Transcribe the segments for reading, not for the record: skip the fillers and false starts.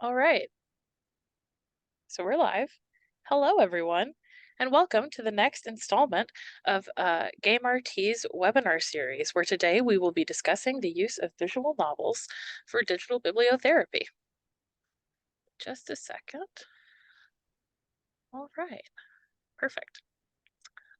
All right, so we're live. Hello, everyone, and welcome to the next installment of Game RT's webinar series, where today we will be discussing the use of visual novels for digital bibliotherapy. Just a second. All right, perfect.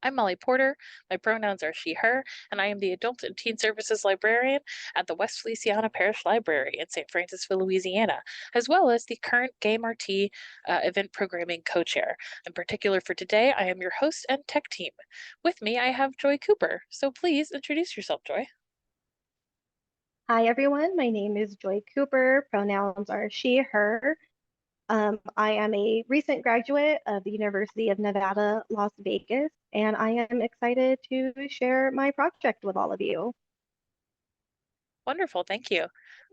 I'm Molly Porter. My pronouns are she, her, and I am the Adult and Teen Services Librarian at the West Feliciana Parish Library in St. Francisville, Louisiana, as well as the current Game RT event programming co-chair. In particular for today, I am your host and tech team. With me, I have Joy Cooper. So please introduce yourself, Joy. Hi, everyone. My name is Joy Cooper. Pronouns are she, her. I am a recent graduate of the University of Nevada, Las Vegas, and I am excited to share my project with all of you. Wonderful, thank you.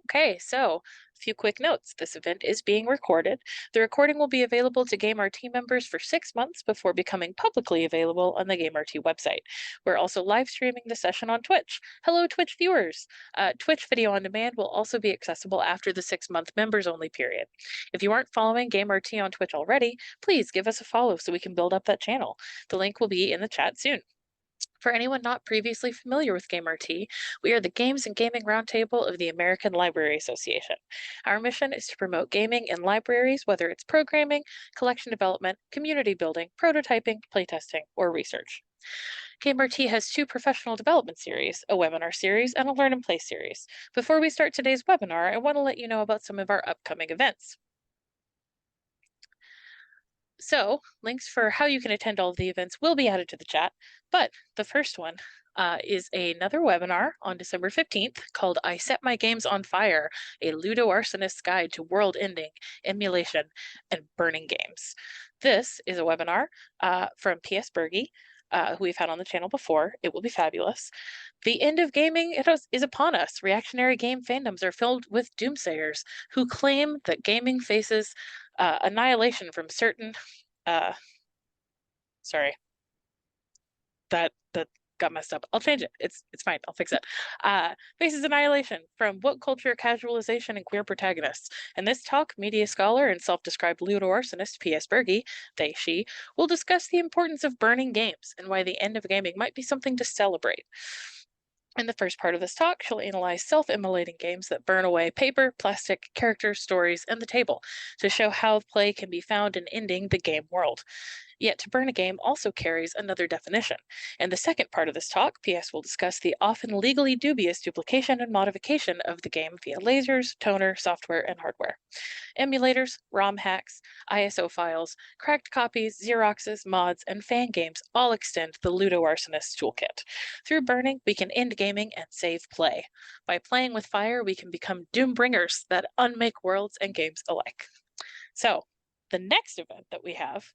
Okay, so a few quick notes. This event is being recorded. The recording will be available to Game RT members for 6 months before becoming publicly available on the Game RT website. We're also live streaming the session on Twitch. Hello, Twitch viewers. Twitch video on demand will also be accessible after the 6-month members only period. If you aren't following Game RT on Twitch already, please give us a follow so we can build up that channel. The link will be in the chat soon. For anyone not previously familiar with Game RT, we are the Games and Gaming Roundtable of the American Library Association. Our mission is to promote gaming in libraries, whether it's programming, collection development, community building, prototyping, playtesting, or research. Game RT has 2 professional development series, a webinar series and a learn and play series. Before we start today's webinar, I want to let you know about some of our upcoming events. So links for how you can attend all of the events will be added to the chat, but the first one is another webinar on December 15th called I Set My Games on Fire, a Ludo-Arsonist's Guide to World Ending, Emulation, and Burning Games. This is a webinar from P.S. Berge, who we've had on the channel before. It will be fabulous. The end of gaming is upon us. Reactionary game fandoms are filled with doomsayers who claim that gaming faces annihilation from certain sorry, that got messed up. I'll change it. It's fine. I'll fix it. Faces annihilation from woke culture, casualization, and queer protagonists. In this talk, media scholar and self-described ludo-arsonist P.S. Berge, she, will discuss the importance of burning games and why the end of gaming might be something to celebrate. In the first part of this talk, she'll analyze self-immolating games that burn away paper, plastic, characters, stories, and the table to show how play can be found in ending the game world. Yet to burn a game also carries another definition. In the second part of this talk, PS will discuss the often legally dubious duplication and modification of the game via lasers, toner, software, and hardware. Emulators, ROM hacks, ISO files, cracked copies, Xeroxes, mods, and fan games all extend the Ludo-Arsonist toolkit. Through burning, we can end gaming and save play. By playing with fire, we can become doom bringers that unmake worlds and games alike. So, the next event that we have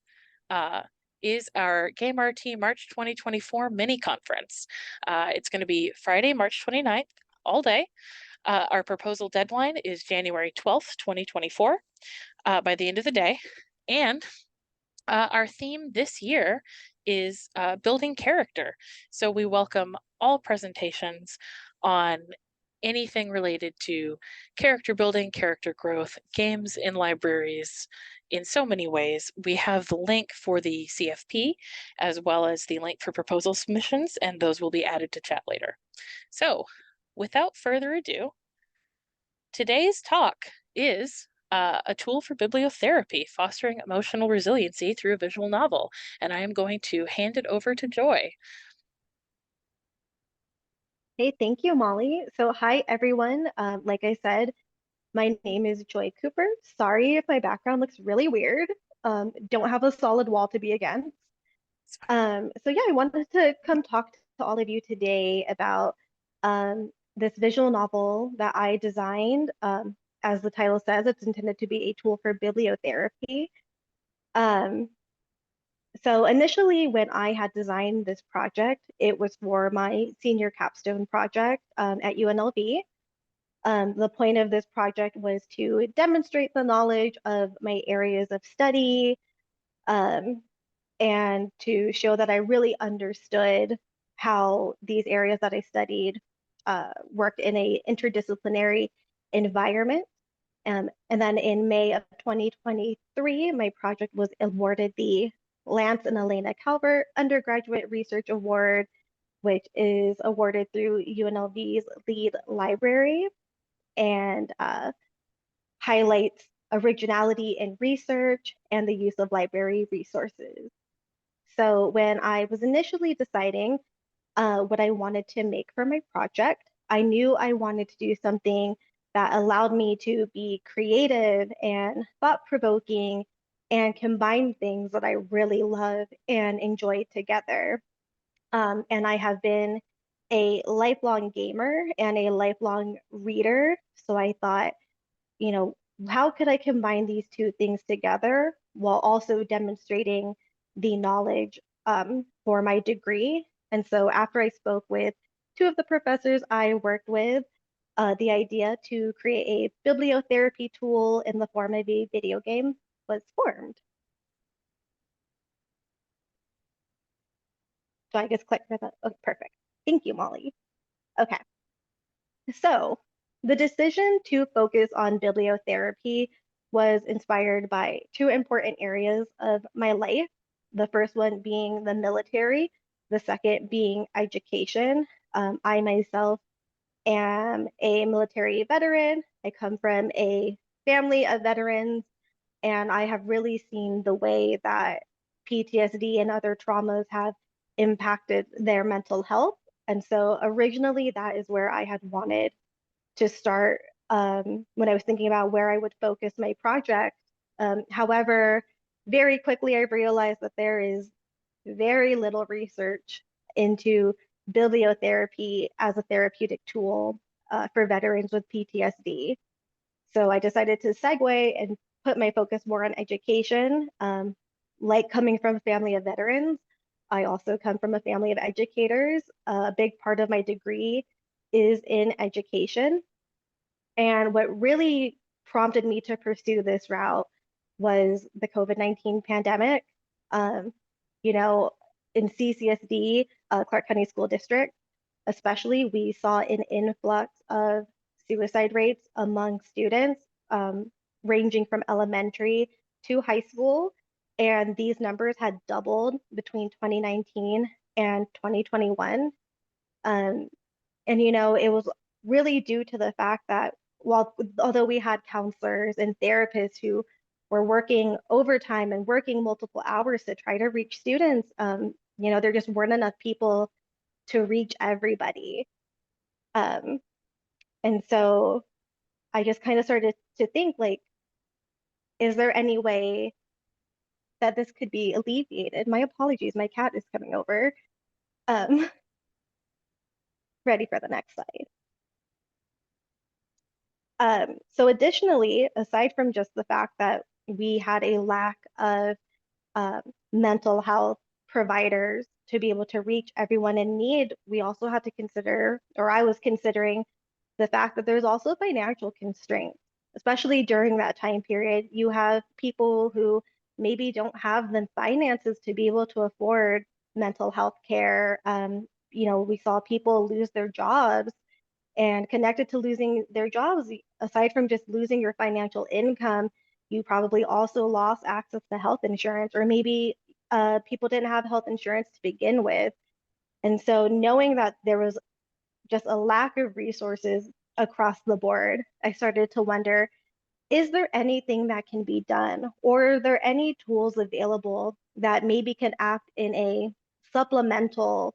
is our Game RT March 2024 mini conference. It's going to be Friday, March 29th, all day. Our proposal deadline is January 12th, 2024, by the end of the day. And our theme this year is building character. So we welcome all presentations on anything related to character building, character growth, games in libraries in so many ways. We have the link for the CFP as well as the link for proposal submissions, and those will be added to chat later. So without further ado, today's talk is a tool for bibliotherapy, fostering emotional resiliency through a visual novel. And I am going to hand it over to Joy. Hey, thank you, Molly. So, hi, everyone. Like I said, my name is Joy Cooper. Sorry if my background looks really weird. Don't have a solid wall to be against. So yeah, I wanted to come talk to all of you today about this visual novel that I designed. As the title says, it's intended to be a tool for bibliotherapy. Um, so initially, when I had designed this project, it was for my senior capstone project at UNLV. The point of this project was to demonstrate the knowledge of my areas of study, um, and to show that I really understood how these areas that I studied worked in a interdisciplinary environment. And then in May of 2023, my project was awarded the Lance and Elena Calvert Undergraduate Research Award, which is awarded through UNLV's lead library and highlights originality in research and the use of library resources. So when I was initially deciding what I wanted to make for my project, I knew I wanted to do something that allowed me to be creative and thought-provoking and combine things that I really love and enjoy together. And I have been a lifelong gamer and a lifelong reader. So I thought, you know, how could I combine these two things together while also demonstrating the knowledge for my degree? And so after I spoke with two of the professors I worked with, the idea to create a bibliotherapy tool in the form of a video game was formed. So I just click for that. Okay, perfect. Thank you, Molly. Okay. So, the decision to focus on bibliotherapy was inspired by two important areas of my life. The first one being the military, the second being education. I myself am a military veteran. I come from a family of veterans, and I have really seen the way that PTSD and other traumas have impacted their mental health. And so originally, that is where I had wanted to start when I was thinking about where I would focus my project. However, very quickly I realized that there is very little research into bibliotherapy as a therapeutic tool for veterans with PTSD. So I decided to segue and put my focus more on education. Like coming from a family of veterans, I also come from a family of educators. A big part of my degree is in education. And what really prompted me to pursue this route was the COVID-19 pandemic. Um, you know, in CCSD, Clark County School District, especially, we saw an influx of suicide rates among students, ranging from elementary to high school. And these numbers had doubled between 2019 and 2021. Um, and it was really due to the fact that although we had counselors and therapists who were working overtime and working multiple hours to try to reach students, there just weren't enough people to reach everybody. Um, and so I just kind of started to think like, is there any way that this could be alleviated? My apologies, my cat is coming over. Um, ready for the next slide. So additionally, aside from just the fact that we had a lack of um, mental health providers to be able to reach everyone in need, we also had to consider, or I was considering, the fact that there's also financial constraints, especially during that time period. You have people who maybe don't have the finances to be able to afford mental health care. We saw people lose their jobs, and connected to losing their jobs, aside from just losing your financial income, you probably also lost access to health insurance, or maybe people didn't have health insurance to begin with. And so knowing that there was just a lack of resources across the board, I started to wonder, is there anything that can be done? Or are there any tools available that maybe can act in a supplemental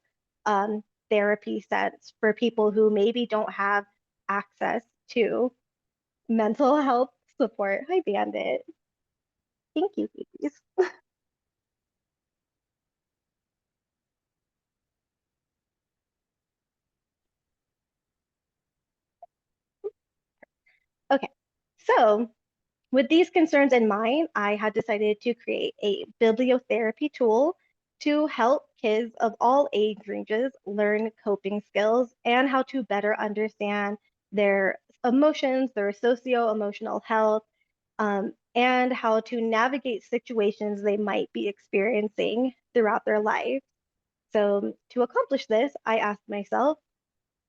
therapy sense for people who maybe don't have access to mental health support? Hi, Bandit. Thank you, babies. Okay, so with these concerns in mind, I had decided to create a bibliotherapy tool to help kids of all age ranges learn coping skills and how to better understand their emotions, their socio-emotional health, and how to navigate situations they might be experiencing throughout their life. So to accomplish this, I asked myself,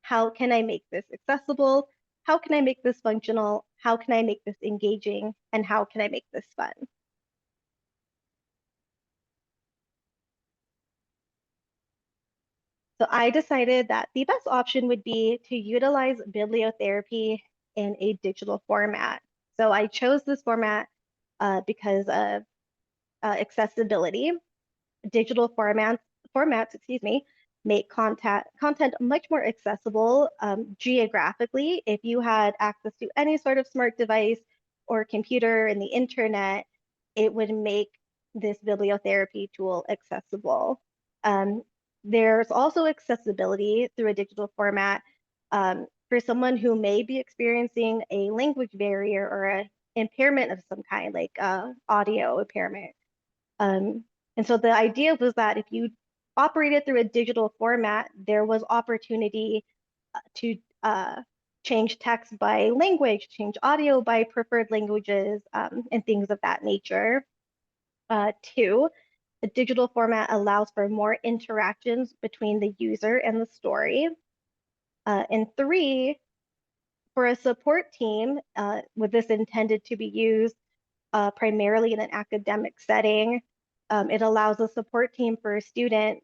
how can I make this accessible? how can I make this functional? How can I make this engaging? And how can I make this fun? So I decided that the best option would be to utilize bibliotherapy in a digital format. So I chose this format because of accessibility. Digital formats, excuse me, make content much more accessible geographically. If you had access to any sort of smart device or computer and the internet, it would make this bibliotherapy tool accessible. Um, there's also accessibility through a digital format for someone who may be experiencing a language barrier or a impairment of some kind, like audio impairment. Um, and so the idea was that if you operated through a digital format, there was opportunity to change text by language, change audio by preferred languages, and things of that nature. Two, the digital format allows for more interactions between the user and the story. And three, for a support team, with this intended to be used primarily in an academic setting. It allows a support team for a student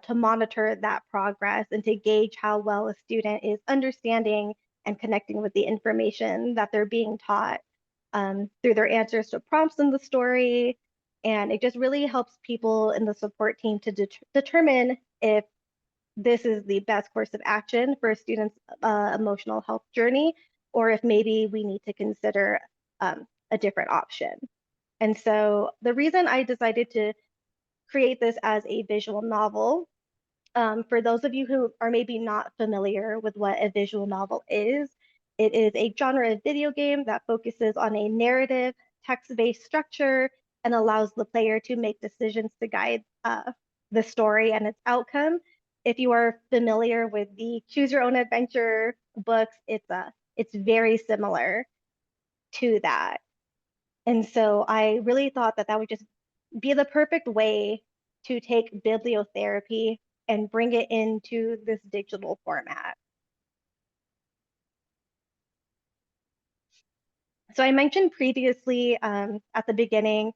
to monitor that progress and to gauge how well a student is understanding and connecting with the information that they're being taught through their answers to prompts in the story. And it just really helps people in the support team to determine if this is the best course of action for a student's emotional health journey, or if maybe we need to consider a different option. And so the reason I decided to create this as a visual novel, for those of you who are maybe not familiar with what a visual novel is, it is a genre of video game that focuses on a narrative, text-based structure and allows the player to make decisions to guide the story and its outcome. If you are familiar with the Choose Your Own Adventure books, it's very similar to that. And so I really thought that that would just be the perfect way to take bibliotherapy and bring it into this digital format. So I mentioned previously at the beginning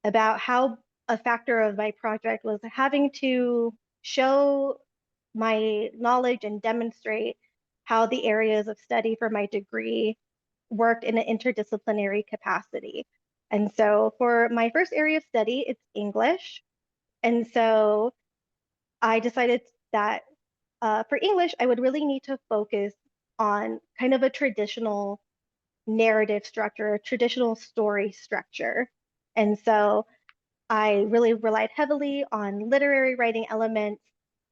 about how a factor of my project was having to show my knowledge and demonstrate how the areas of study for my degree worked in an interdisciplinary capacity. And so for my first area of study, it's English. And so I decided that for English, I would really need to focus on kind of a traditional narrative structure, a traditional story structure. And so I really relied heavily on literary writing elements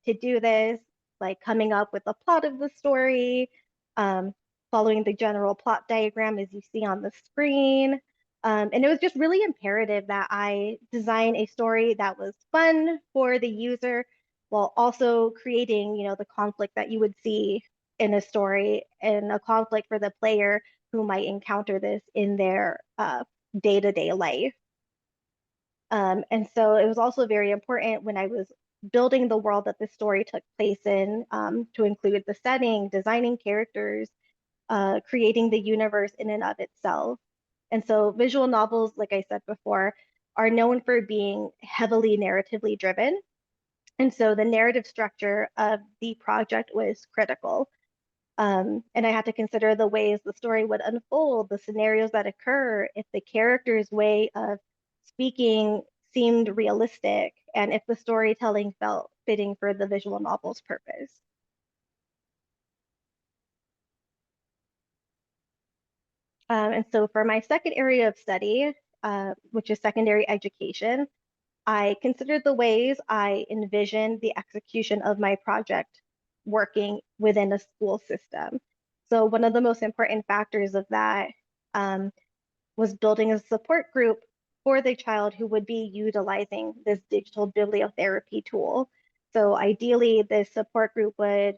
to do this, like coming up with the plot of the story, um, following the general plot diagram as you see on the screen. And it was just really imperative that I design a story that was fun for the user while also creating, the conflict that you would see in a story and a conflict for the player who might encounter this in their day-to-day life. And so it was also very important when I was building the world that this story took place in, to include the setting, designing characters, creating the universe in and of itself. And so visual novels, like I said before, are known for being heavily narratively driven. And so the narrative structure of the project was critical. And I had to consider the ways the story would unfold, the scenarios that occur, if the character's way of speaking seemed realistic, and if the storytelling felt fitting for the visual novel's purpose. And so for my second area of study, which is secondary education, I considered the ways I envisioned the execution of my project working within a school system. So one of the most important factors of that um, was building a support group for the child who would be utilizing this digital bibliotherapy tool. So ideally, this support group would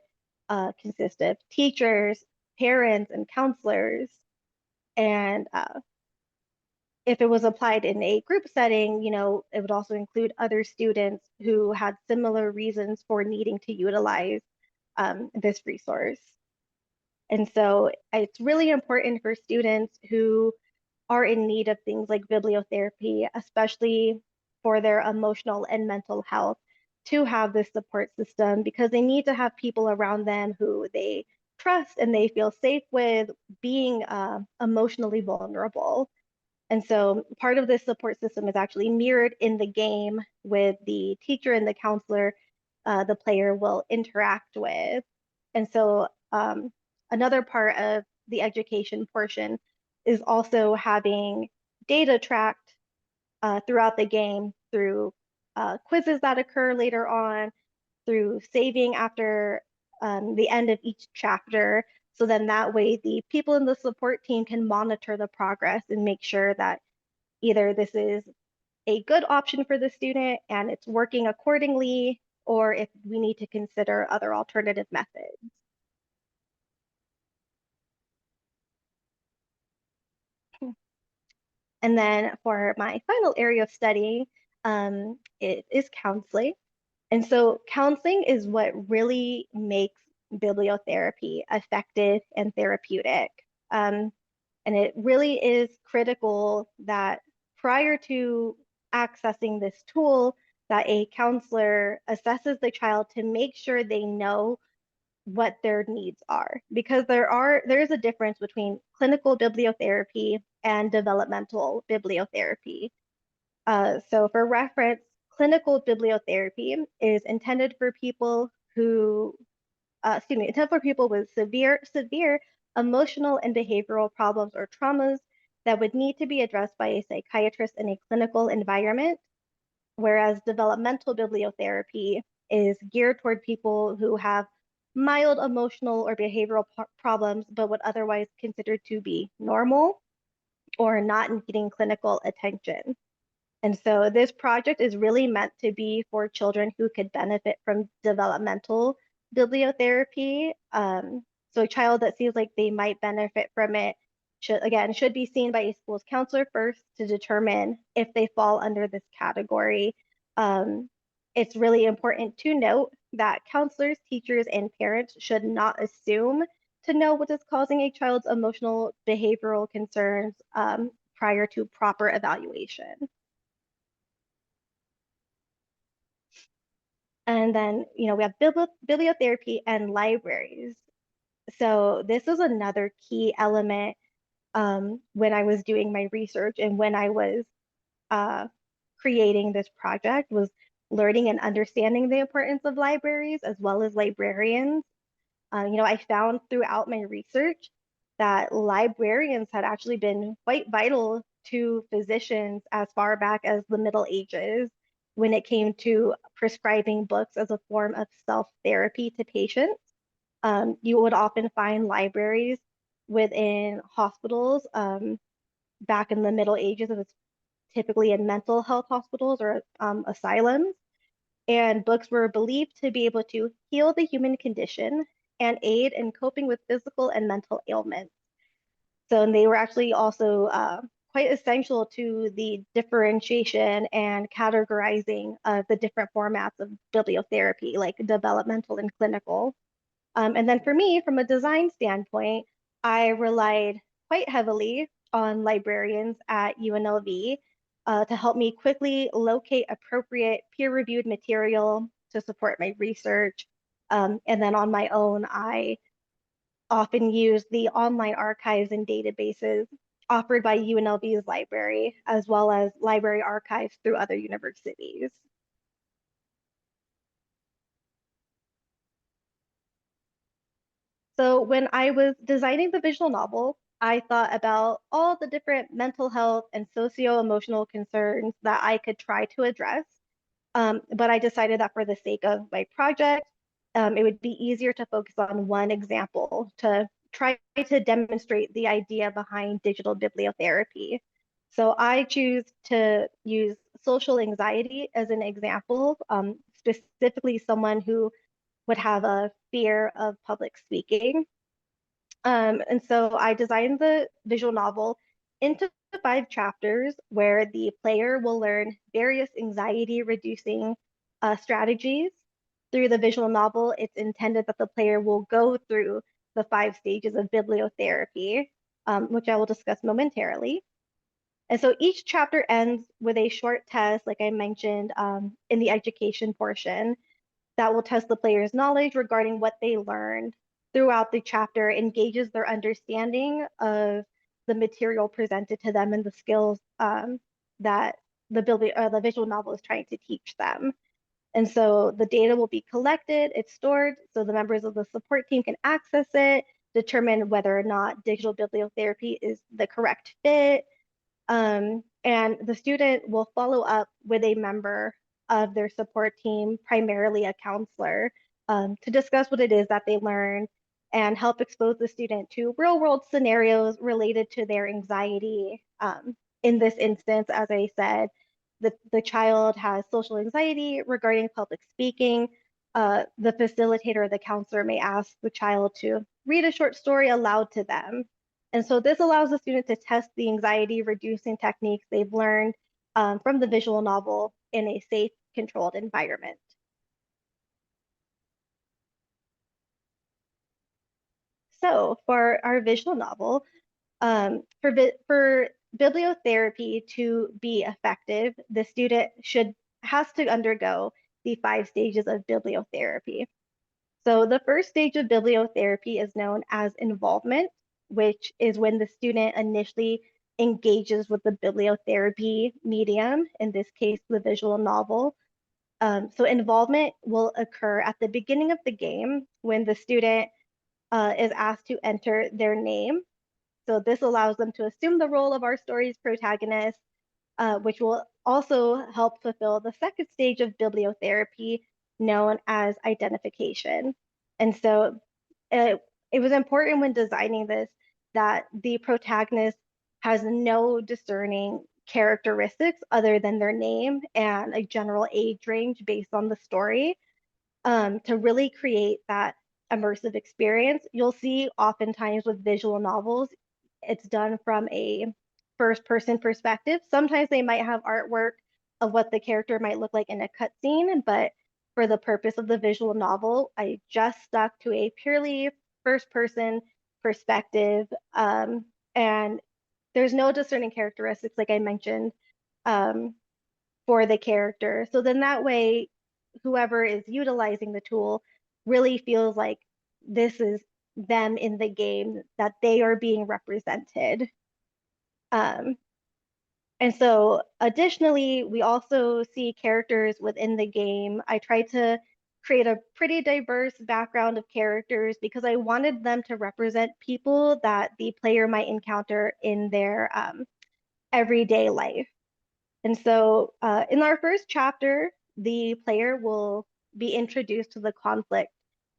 consist of teachers, parents, and counselors. And if it was applied in a group setting, it would also include other students who had similar reasons for needing to utilize this resource. And so it's really important for students who are in need of things like bibliotherapy, especially for their emotional and mental health, to have this support system because they need to have people around them who they trust and they feel safe with being emotionally vulnerable. And so part of this support system is actually mirrored in the game with the teacher and the counselor the player will interact with. And so another part of the education portion is also having data tracked throughout the game through quizzes that occur later on, through saving after the end of each chapter. So then that way the people in the support team can monitor the progress and make sure that either this is a good option for the student and it's working accordingly, or if we need to consider other alternative methods. And then for my final area of study, it is counseling. And so counseling is what really makes bibliotherapy effective and therapeutic. Um, and it really is critical that prior to accessing this tool, that a counselor assesses the child to make sure they know what their needs are. Because there is a difference between clinical bibliotherapy and developmental bibliotherapy. So for reference, clinical bibliotherapy is intended for people who, intended for people with severe emotional and behavioral problems or traumas that would need to be addressed by a psychiatrist in a clinical environment, whereas developmental bibliotherapy is geared toward people who have mild emotional or behavioral problems, but would otherwise considered to be normal or not needing clinical attention. And so this project is really meant to be for children who could benefit from developmental bibliotherapy. So a child that feels like they might benefit from it should be seen by a school's counselor first to determine if they fall under this category. Um, it's really important to note that counselors, teachers, and parents should not assume to know what is causing a child's emotional behavioral concerns prior to proper evaluation. And then, we have bibliotherapy and libraries. So this is another key element when I was doing my research and when I was uh, creating this project was learning and understanding the importance of libraries as well as librarians. I found throughout my research that librarians had actually been quite vital to physicians as far back as the Middle Ages when it came to prescribing books as a form of self-therapy to patients. You would often find libraries within hospitals. Back in the Middle Ages, it was typically in mental health hospitals or asylums, and books were believed to be able to heal the human condition and aid in coping with physical and mental ailments. So and they were actually also quite essential to the differentiation and categorizing of the different formats of bibliotherapy, like developmental and clinical. And then for me, from a design standpoint, I relied quite heavily on librarians at UNLV to help me quickly locate appropriate peer-reviewed material to support my research. And then on my own, I often use the online archives and databases offered by UNLV's library, as well as library archives through other universities. So when I was designing the visual novel, I thought about all the different mental health and socio-emotional concerns that I could try to address. But I decided that for the sake of my project, it would be easier to focus on one example to try to demonstrate the idea behind digital bibliotherapy. So I choose to use social anxiety as an example, specifically someone who would have a fear of public speaking. And so I designed the visual novel into 5 chapters where the player will learn various anxiety reducing strategies. Through the visual novel, it's intended that the player will go through the 5 stages of bibliotherapy, which I will discuss momentarily. And so each chapter ends with a short test, like I mentioned in the education portion, that will test the player's knowledge regarding what they learned throughout the chapter, engages their understanding of the material presented to them and the skills that the visual novel is trying to teach them. And so the data will be collected, it's stored, so the members of the support team can access it, determine whether or not digital bibliotherapy is the correct fit, and the student will follow up with a member of their support team, primarily a counselor, to discuss what it is that they learned and help expose the student to real world scenarios related to their anxiety. In this instance, as I said, the child has social anxiety regarding public speaking. The facilitator or the counselor may ask the child to read a short story aloud to them. And so this allows the student to test the anxiety reducing techniques they've learned from the visual novel in a safe, controlled environment. So for our visual novel, for bibliotherapy to be effective, the student has to undergo the 5 stages of bibliotherapy. So the first stage of bibliotherapy is known as involvement, which is when the student initially engages with the bibliotherapy medium, in this case, the visual novel. So involvement will occur at the beginning of the game when the student is asked to enter their name. So this allows them to assume the role of our story's protagonist, which will also help fulfill the second stage of bibliotherapy known as identification. And so it was important when designing this that the protagonist has no discerning characteristics other than their name and a general age range based on the story to really create that immersive experience. You'll see oftentimes with visual novels, it's done from a first person perspective. Sometimes they might have artwork of what the character might look like in a cutscene, but for the purpose of the visual novel, I just stuck to a purely first person perspective. And there's no discerning characteristics, like I mentioned, um, for the character. So then that way, whoever is utilizing the tool really feels like this is them in the game, that they are being represented. Um, and so additionally, we also see characters within the game. I tried to create a pretty diverse background of characters because I wanted them to represent people that the player might encounter in their everyday life. And so in our first chapter, the player will be introduced to the conflict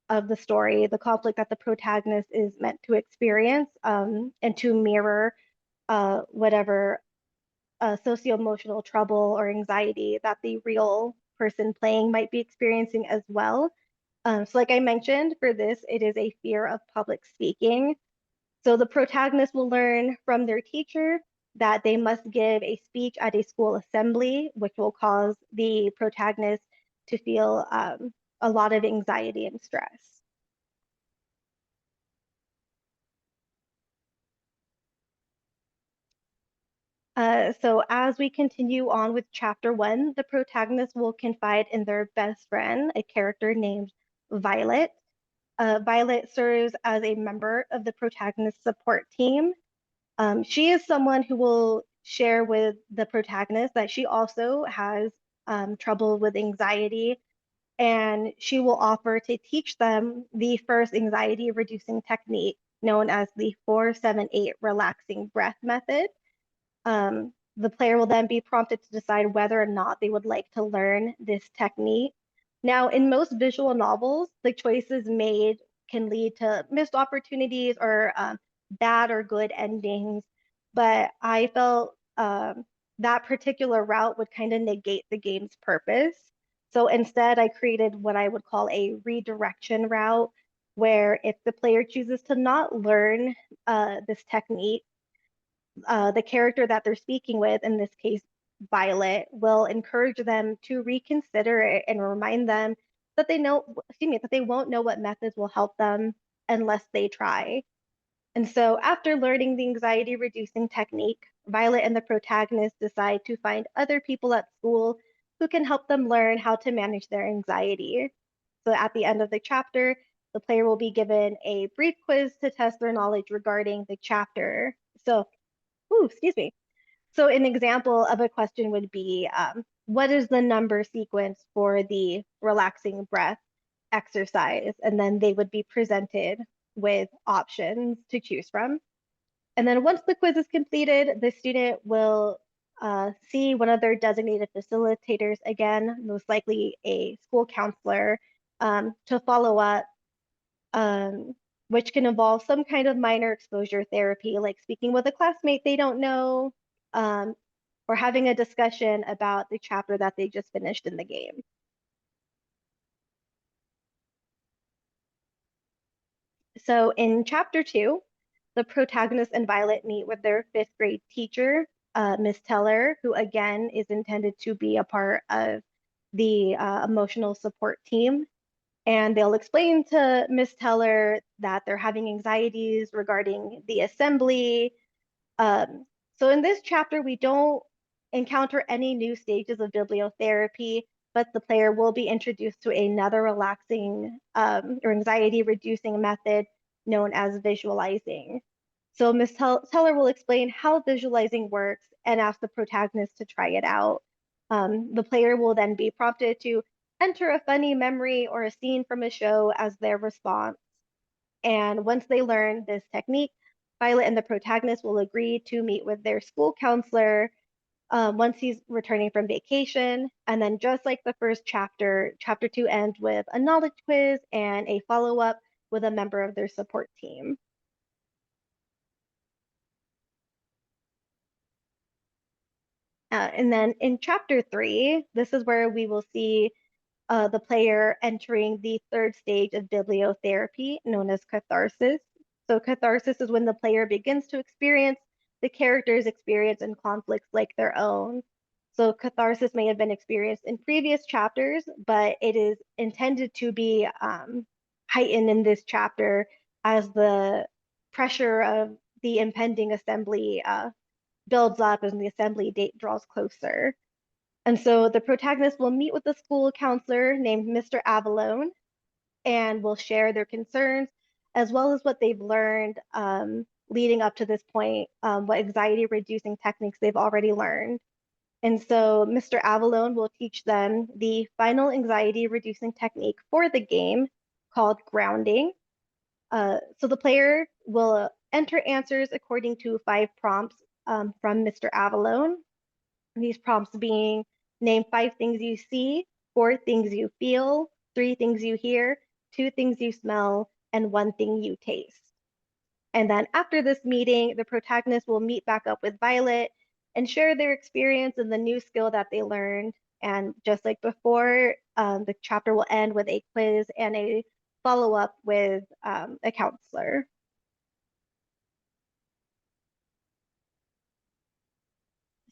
of the story, the conflict that the protagonist is meant to experience and to mirror whatever socioemotional trouble or anxiety that the real person playing might be experiencing as well. So like I mentioned, for this, it is a fear of public speaking. So the protagonist will learn from their teacher that they must give a speech at a school assembly, which will cause the protagonist to feel a lot of anxiety and stress. So as we continue on with chapter 1, the protagonist will confide in their best friend, a character named Violet. Violet serves as a member of the protagonist's support team. She is someone who will share with the protagonist that she also has trouble with anxiety, and she will offer to teach them the first anxiety reducing technique known as the 478 relaxing breath method. The player will then be prompted to decide whether or not they would like to learn this technique. Now, in most visual novels, the choices made can lead to missed opportunities or bad or good endings, but I felt that particular route would kind of negate the game's purpose. So instead, I created what I would call a redirection route, where if the player chooses to not learn this technique, the character that they're speaking with, in this case, Violet, will encourage them to reconsider it and remind them that they know, excuse me, that they won't know what methods will help them unless they try. And so after learning the anxiety reducing technique, Violet and the protagonist decide to find other people at school who can help them learn how to manage their anxiety. So at the end of the chapter, the player will be given a brief quiz to test their knowledge regarding the chapter. So, excuse me. So an example of a question would be, what is the number sequence for the relaxing breath exercise? And then they would be presented with options to choose from. And then once the quiz is completed, the student will see one of their designated facilitators again, most likely a school counselor, to follow up, um, which can involve some kind of minor exposure therapy, like speaking with a classmate they don't know, um, or having a discussion about the chapter that they just finished in the game. So in chapter 2, the protagonist and Violet meet with their 5th grade teacher, Miss Teller, who again is intended to be a part of the emotional support team. And they'll explain to Miss Teller that they're having anxieties regarding the assembly. Um, so in this chapter, we don't encounter any new stages of bibliotherapy, but the player will be introduced to another relaxing or anxiety reducing method known as visualizing. So Miss Teller will explain how visualizing works and ask the protagonist to try it out. The player will then be prompted to enter a funny memory or a scene from a show as their response. And once they learn this technique, Violet and the protagonist will agree to meet with their school counselor once he's returning from vacation. And then, just like the first chapter, chapter 2 ends with a knowledge quiz and a follow up with a member of their support team. And then in chapter 3, this is where we will see the player entering the 3rd stage of bibliotherapy, known as catharsis. So, catharsis is when the player begins to experience the character's experience and conflicts like their own. So, catharsis may have been experienced in previous chapters, but it is intended to be heightened in this chapter as the pressure of the impending assembly builds up as the assembly date draws closer. And so the protagonist will meet with a school counselor named Mr. Avalone and will share their concerns as well as what they've learned leading up to this point, what anxiety reducing techniques they've already learned. And so Mr. Avalone will teach them the final anxiety reducing technique for the game called grounding. So the player will enter answers according to 5 prompts from Mr. Avalone. These prompts being name 5 things you see, 4 things you feel, 3 things you hear, 2 things you smell, and 1 thing you taste. And then after this meeting, the protagonist will meet back up with Violet and share their experience and the new skill that they learned. And just like before, the chapter will end with a quiz and a follow up with a counselor.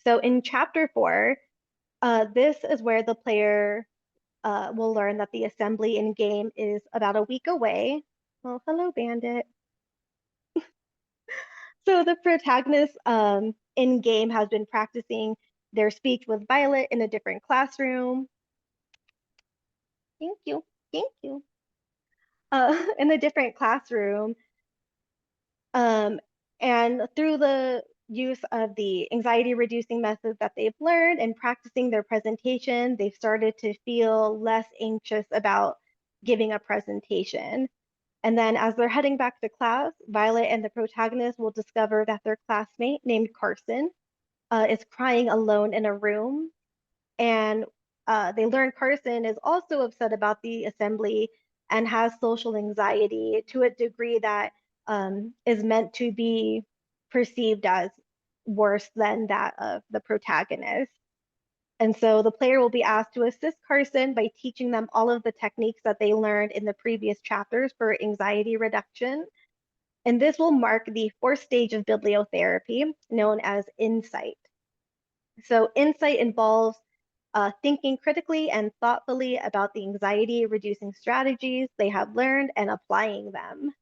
So in chapter 4, this is where the player will learn that the assembly in game is about a week away. Oh, hello, Bandit. So the protagonist in game has been practicing their speech with Violet in a different classroom. Thank you. Thank you. In a different classroom. Um, and through the use of the anxiety reducing methods that they've learned and practicing their presentation, they've started to feel less anxious about giving a presentation. And then as they're heading back to class, Violet and the protagonist will discover that their classmate named Carson is crying alone in a room. And they learn Carson is also upset about the assembly and has social anxiety to a degree that is meant to be perceived as worse than that of the protagonist. And so the player will be asked to assist Carson by teaching them all of the techniques that they learned in the previous chapters for anxiety reduction. And this will mark the 4th stage of bibliotherapy, known as insight. So insight involves thinking critically and thoughtfully about the anxiety reducing strategies they have learned and applying them.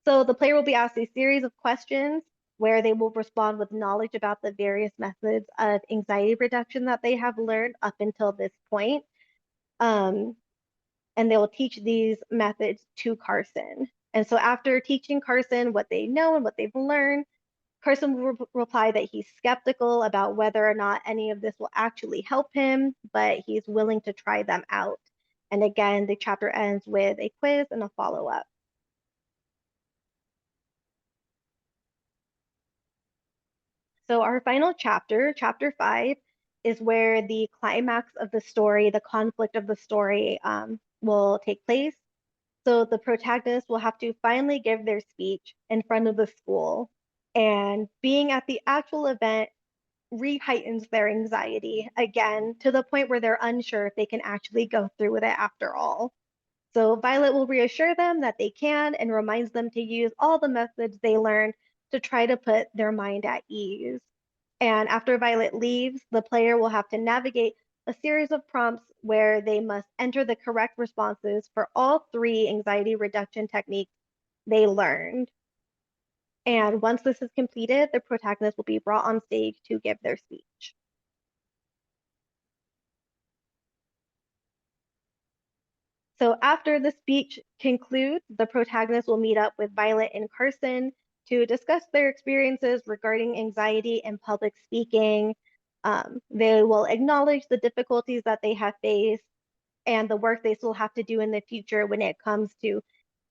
So the player will be asked a series of questions where they will respond with knowledge about the various methods of anxiety reduction that they have learned up until this point. Um, and they will teach these methods to Carson. And so after teaching Carson what they know and what they've learned, Carson will reply that he's skeptical about whether or not any of this will actually help him, but he's willing to try them out. And again, the chapter ends with a quiz and a follow-up. So our final chapter, chapter 5, is where the climax of the story, the conflict of the story will take place. So the protagonist will have to finally give their speech in front of the school. And being at the actual event re-heightens their anxiety again to the point where they're unsure if they can actually go through with it after all. So Violet will reassure them that they can and reminds them to use all the methods they learned to try to put their mind at ease. And after Violet leaves, the player will have to navigate a series of prompts where they must enter the correct responses for all 3 anxiety reduction techniques they learned. And once this is completed, the protagonist will be brought on stage to give their speech. So after the speech concludes, the protagonist will meet up with Violet and Carson to discuss their experiences regarding anxiety and public speaking. They will acknowledge the difficulties that they have faced and the work they still have to do in the future when it comes to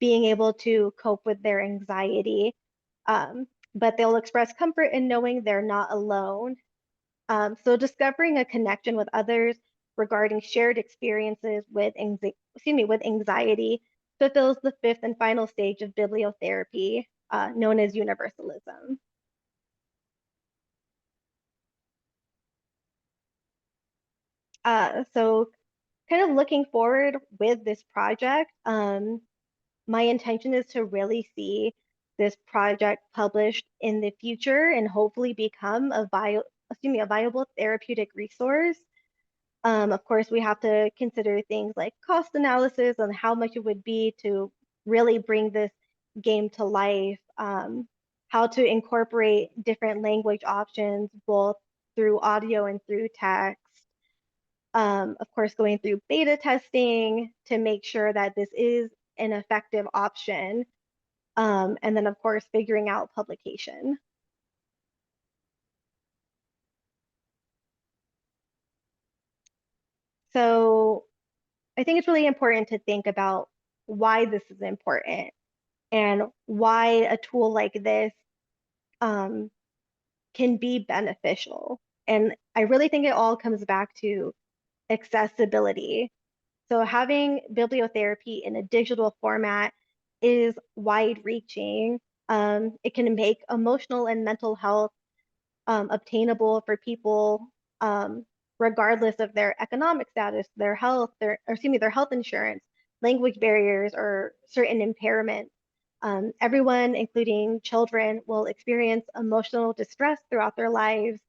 being able to cope with their anxiety. But they'll express comfort in knowing they're not alone. So discovering a connection with others regarding shared experiences with anxiety fulfills the 5th and final stage of bibliotherapy, known as universalism. So kind of looking forward with this project, my intention is to really see this project published in the future and hopefully become a viable therapeutic resource. Of course, we have to consider things like cost analysis and how much it would be to really bring this game to life, how to incorporate different language options, both through audio and through text. Of course, going through beta testing to make sure that this is an effective option. And then, of course, figuring out publication. So I think it's really important to think about why this is important and why a tool like this um, can be beneficial. And I really think it all comes back to accessibility. So having bibliotherapy in a digital format is wide-reaching. It can make emotional and mental health obtainable for people regardless of their economic status, their health, their health insurance, language barriers, or certain impairments. Everyone, including children, will experience emotional distress throughout their lives.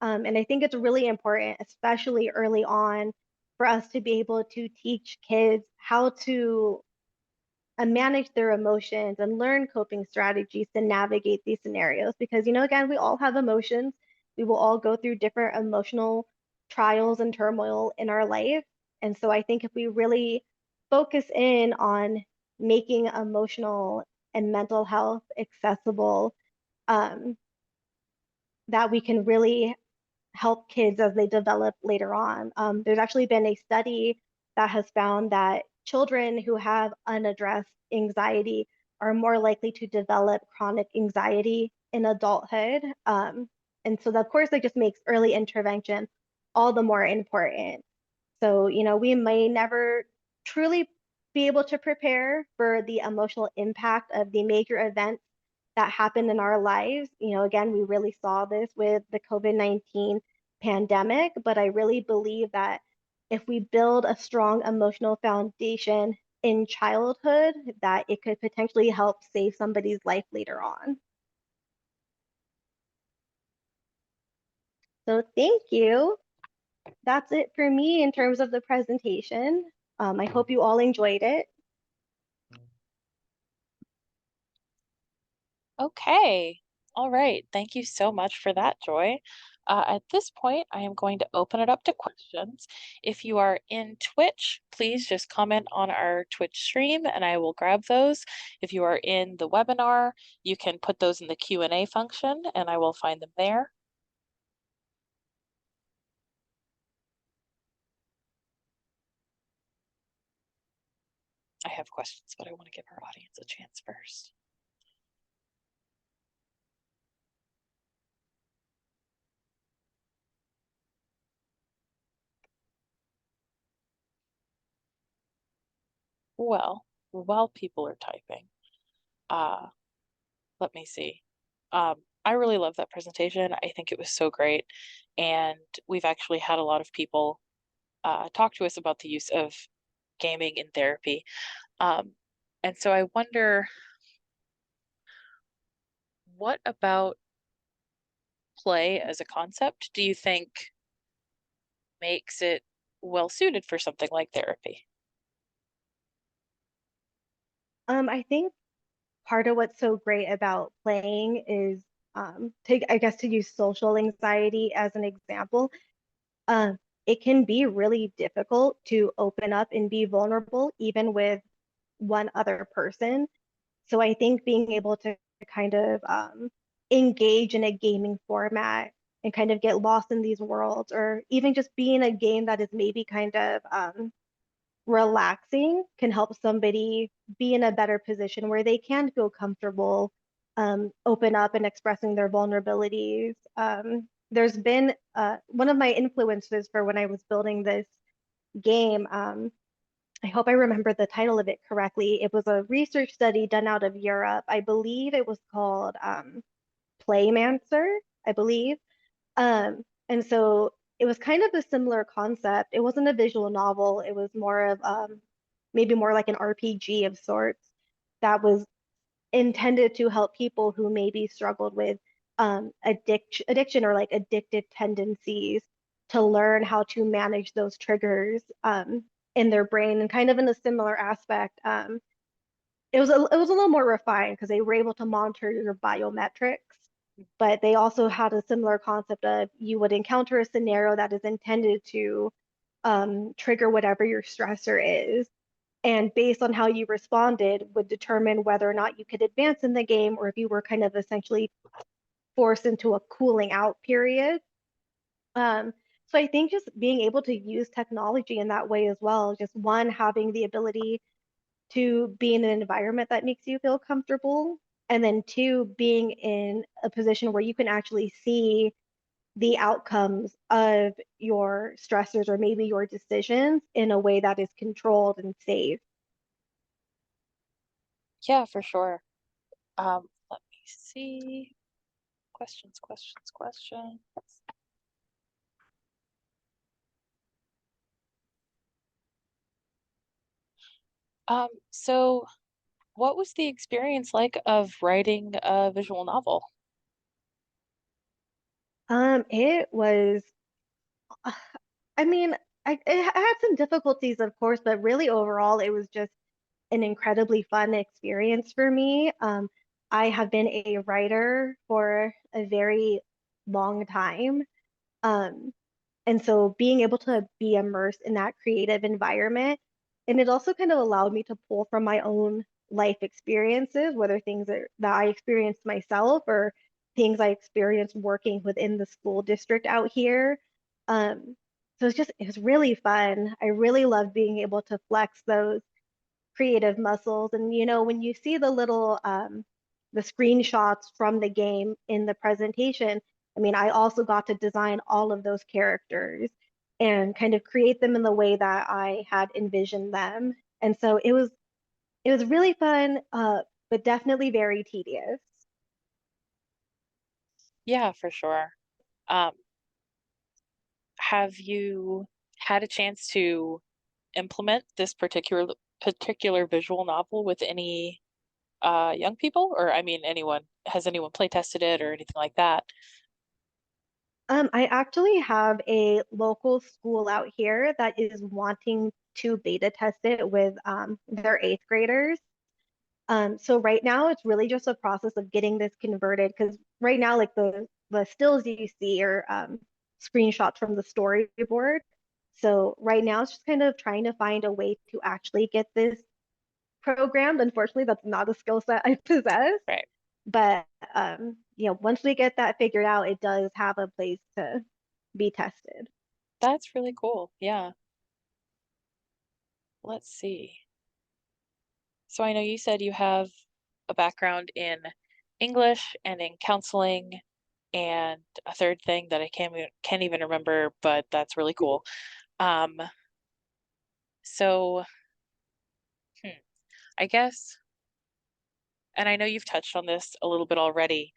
And I think it's really important, especially early on, for us to be able to teach kids how to manage their emotions and learn coping strategies to navigate these scenarios. Because, again, we all have emotions. We will all go through different emotional trials and turmoil in our life. And so I think if we really focus in on making emotional and mental health accessible, um, that we can really help kids as they develop later on. There's actually been a study that has found that children who have unaddressed anxiety are more likely to develop chronic anxiety in adulthood. And so, of course, that just makes early intervention all the more important. So, we may never truly be able to prepare for the emotional impact of the major events that happen in our lives. Again, we really saw this with the COVID-19 pandemic, but I really believe that if we build a strong emotional foundation in childhood, that it could potentially help save somebody's life later on. So thank you. That's it for me in terms of the presentation. I hope you all enjoyed it. Okay. All right. Thank you so much for that, Joy. At this point, I am going to open it up to questions. If you are in Twitch, please just comment on our Twitch stream and I will grab those. If you are in the webinar, you can put those in the Q&A function and I will find them there. I have questions, but I want to give our audience a chance first. Well, while people are typing, uh, let me see. I really love that presentation. I think it was so great. And we've actually had a lot of people talk to us about the use of gaming in therapy. Um, and so I wonder, what about play as a concept do you think makes it well suited for something like therapy? I think part of what's so great about playing is I guess to use social anxiety as an example, uh, it can be really difficult to open up and be vulnerable even with one other person. So I think being able to kind of engage in a gaming format and kind of get lost in these worlds, or even just be in a game that is maybe kind of relaxing, can help somebody be in a better position where they can feel comfortable, open up and expressing their vulnerabilities. There's been one of my influences for when I was building this game. I hope I remember the title of it correctly. It was a research study done out of Europe. I believe it was called Playmancer, I believe. And so it was kind of a similar concept. It wasn't a visual novel. It was more of maybe more like an RPG of sorts that was intended to help people who maybe struggled with addiction or like addictive tendencies to learn how to manage those triggers in their brain and kind of in a similar aspect. It was a little more refined because they were able to monitor your biometrics, but they also had a similar concept of you would encounter a scenario that is intended to trigger whatever your stressor is. And based on how you responded, would determine whether or not you could advance in the game or if you were kind of essentially forced into a cooling out period. Um, so I think just being able to use technology in that way as well, just one, having the ability to be in an environment that makes you feel comfortable, and then two, being in a position where you can actually see the outcomes of your stressors or maybe your decisions in a way that is controlled and safe. Yeah, for sure. Let me see. Questions, questions, questions. So what was the experience like of writing a visual novel? It was, I mean, it had some difficulties, of course, but really overall, it was just an incredibly fun experience for me. I have been a writer for a very long time. Um, and so being able to be immersed in that creative environment, and it also kind of allowed me to pull from my own life experiences, whether that I experienced myself or things I experienced working within the school district out here. So it was really fun. I really love being able to flex those creative muscles. And when you see the screenshots from the game in the presentation, I mean, I also got to design all of those characters and kind of create them in the way that I had envisioned them. And so it was really fun, but definitely very tedious. Yeah, for sure. Um, have you had a chance to implement this particular visual novel with any young people, or I mean anyone? Has anyone play tested it or anything like that? I actually have a local school out here that is wanting to beta test it with their eighth graders. So right now it's really just a process of getting this converted because right now like the stills you see are screenshots from the storyboard. So right now it's just kind of trying to find a way to actually get this programmed. Unfortunately, that's not a skill set I possess. Right. But once we get that figured out, it does have a place to be tested. That's really cool. Yeah. Let's see. So I know you said you have a background in English and in counseling and a third thing that I can't even remember, but that's really cool. Um, so hmm, I guess, and I know you've touched on this a little bit already,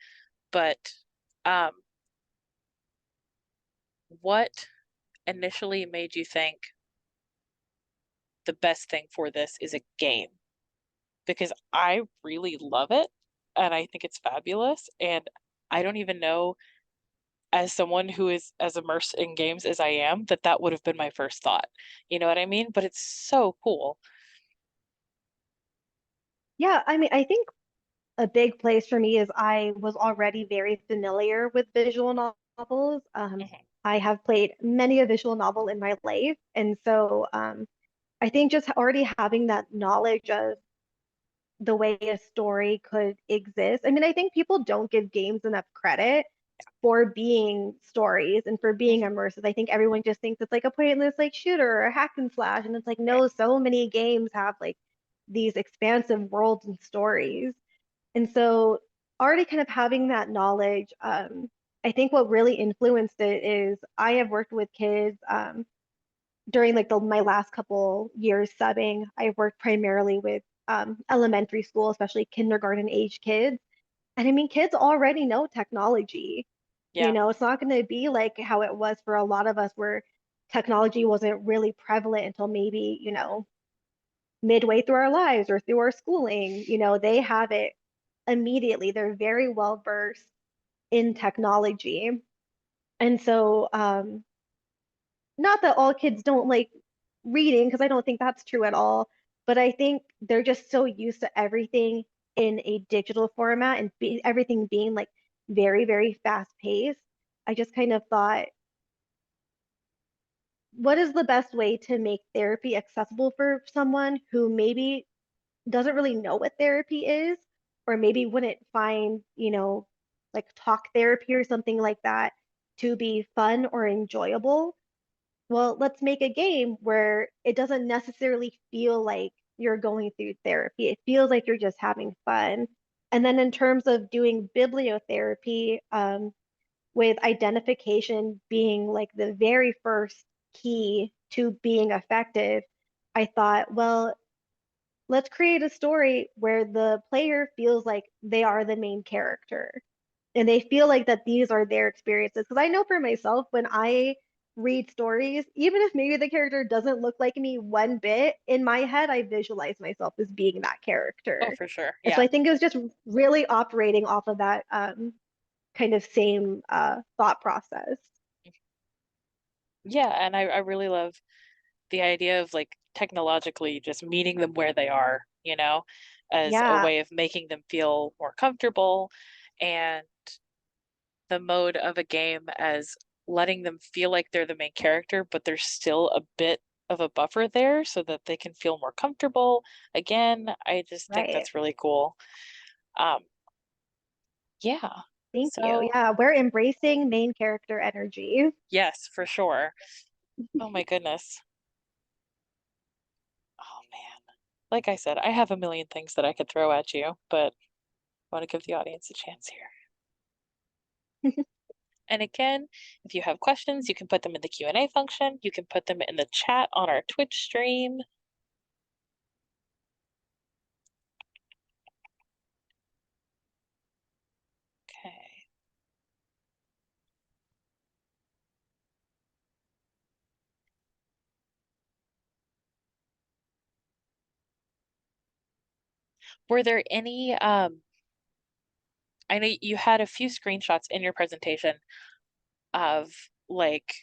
but um, what initially made you think the best thing for this is a game? Because I really love it and I think it's fabulous. And I don't even know, as someone who is as immersed in games as I am, that that would have been my first thought. You know what I mean? But it's so cool. Yeah, I mean, I think a big place for me is I was already very familiar with visual novels. Mhm. I have played many a visual novel in my life, and so I think just already having that knowledge of the way a story could exist. I mean, I think people don't give games enough credit for being stories and for being Mhm. immersive. I think everyone just thinks it's like a pointless like shooter or a hack and slash, and it's like Right. no, so many games have like these expansive worlds and stories. And so already kind of having that knowledge, I think what really influenced it is I have worked with kids during like my last couple years subbing. I've worked primarily with elementary school, especially kindergarten age kids. And I mean, kids already know technology. Yeah. It's not going to be like how it was for a lot of us where technology wasn't really prevalent until maybe, midway through our lives or through our schooling. They have it immediately. They're very well versed in technology. And so, not that all kids don't like reading, because I don't think that's true at all, but I think they're just so used to everything in a digital format and everything being like very, very fast paced. I just kind of thought, what is the best way to make therapy accessible for someone who maybe doesn't really know what therapy is, or maybe wouldn't find, like talk therapy or something like that to be fun or enjoyable? Well, let's make a game where it doesn't necessarily feel like you're going through therapy. It feels like you're just having fun. And then in terms of doing bibliotherapy, with identification being like the very first key to being effective, I thought, well, let's create a story where the player feels like they are the main character and they feel like that these are their experiences. Because I know for myself, when I read stories, even if maybe the character doesn't look like me one bit, in my head, I visualize myself as being that Oh, character. for sure. And so Yeah. I think it was just really operating off of that kind of same thought process. Yeah. And I really love the idea of like technologically just meeting them where they are, as a Yeah, way of making them feel more comfortable, and the mode of a game as letting them feel like they're the main character, but there's still a bit of a buffer there so that they can feel more comfortable. Again, I just think right. that's really cool. Um, yeah. Thank you. So, Yeah, we're embracing main character energy. yes, for sure. Oh my goodness. Oh man. Like I said, I have a million things that I could throw at you, but I want to give the audience a chance here. And again, if you have questions, you can put them in the Q&A function. You can put them in the chat on our Twitch stream. Okay. Were there any I know you had a few screenshots in your presentation of like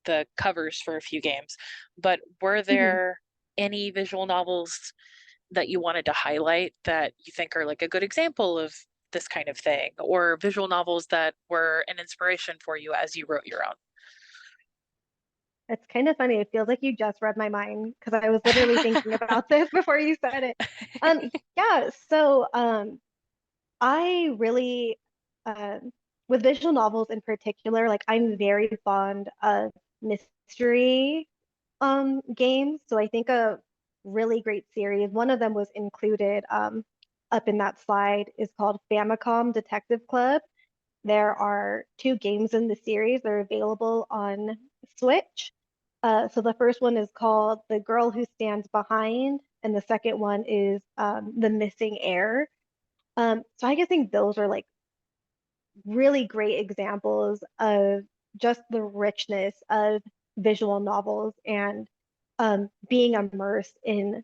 the covers for a few games, but were Mhm. there any visual novels that you wanted to highlight that you think are like a good example of this kind of thing, or visual novels that were an inspiration for you as you wrote your It's kind of funny. It feels like you just read my mind because I was literally own? thinking about this before you said it. Yeah, so I really with visual novels in particular, like I'm very fond of mystery games. So I think a really great series, one of them was included up in that slide, is called Famicom Detective Club. There are two games in the series. They're available on Switch. So the first one is called The Girl Who Stands Behind, and the second one is The Missing Heir. So I just think those are like really great examples of just the richness of visual novels and being immersed in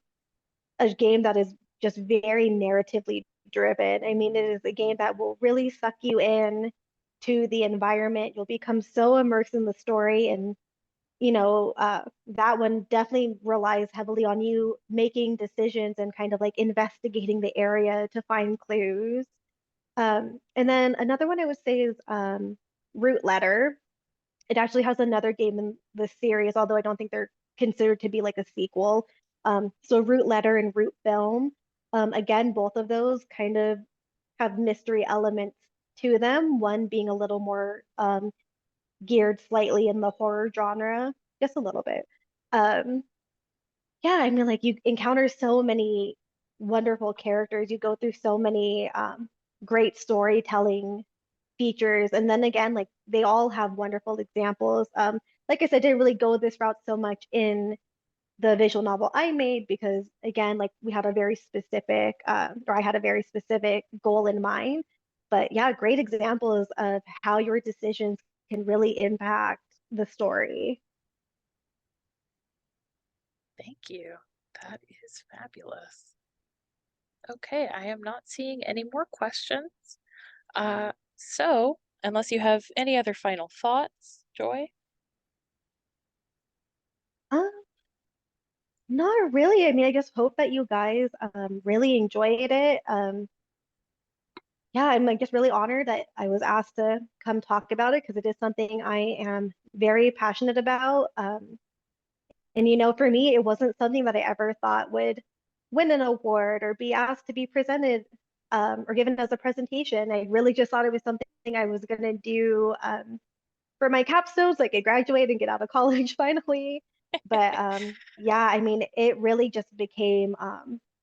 a game that is just very narratively driven. I mean, it is a game that will really suck you in to the environment. You'll become so immersed in the story, and that one definitely relies heavily on you making decisions and kind of like investigating the area to find clues. And then another one I would say is Root Letter. It actually has another game in the series, although I don't think they're considered to be like a sequel. So Root Letter and Root Film, again, both of those kind of have mystery elements to them. One being a little more geared slightly in the horror genre, just a little bit. Um, yeah, I mean, like you encounter so many wonderful characters. You go through so many great storytelling features. And then again, like they all have wonderful examples. Like I said, I didn't really go this route so much in the visual novel I made because again, like we had a very specific, or I had a very specific goal in mind. But yeah, great examples of how your decisions can really impact the story. Thank you. That is fabulous. Okay, I am not seeing any more questions. So unless you have any other final thoughts, Joy? Uh, Not really. I mean, I just hope that you guys really enjoyed it. Yeah, I'm like just really honored that I was asked to come talk about it because it is something I am very passionate about. And for me, it wasn't something that I ever thought would win an award or be asked to be presented or given as a presentation. I really just thought it was something I was gonna do for my capstones, like I graduate and get out of college finally. But yeah, I mean, it really just became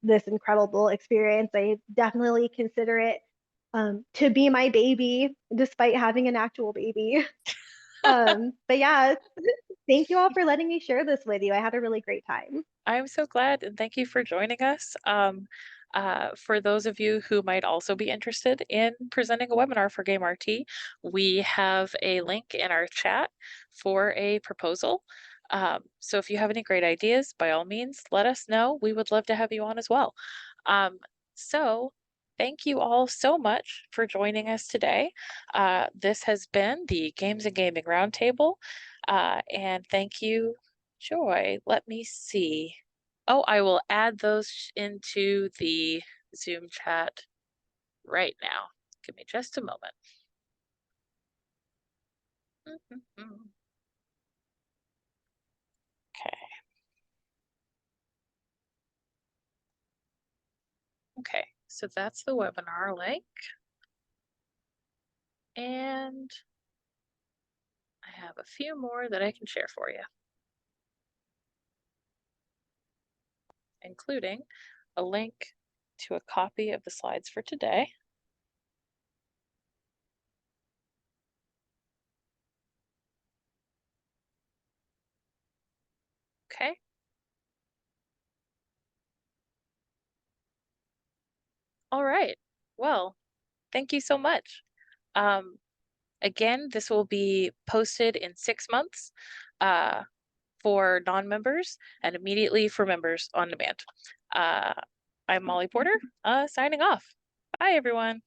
this incredible experience. I definitely consider it to be my baby, despite having an actual baby. But yeah, thank you all for letting me share this with you. I had a really great time. I'm so glad, and thank you for joining us. For those of you who might also be interested in presenting a webinar for Game RT, we have a link in our chat for a proposal. So if you have any great ideas, by all means, let us know. We would love to have you on as well. Um, so thank you all so much for joining us today. This has been the Games and Gaming Roundtable, and thank you, Joy. Let me see. Oh, I will add those into the Zoom chat right now. Give me just a moment. Okay. Okay, so that's the webinar link. And I have a few more that I can share for you, including a link to a copy of the slides for today. Okay. All right. Well, thank you so much. Um, Again, this will be posted in 6 months for non-members and immediately for members on demand. I'm Molly Porter, signing off. Bye, everyone.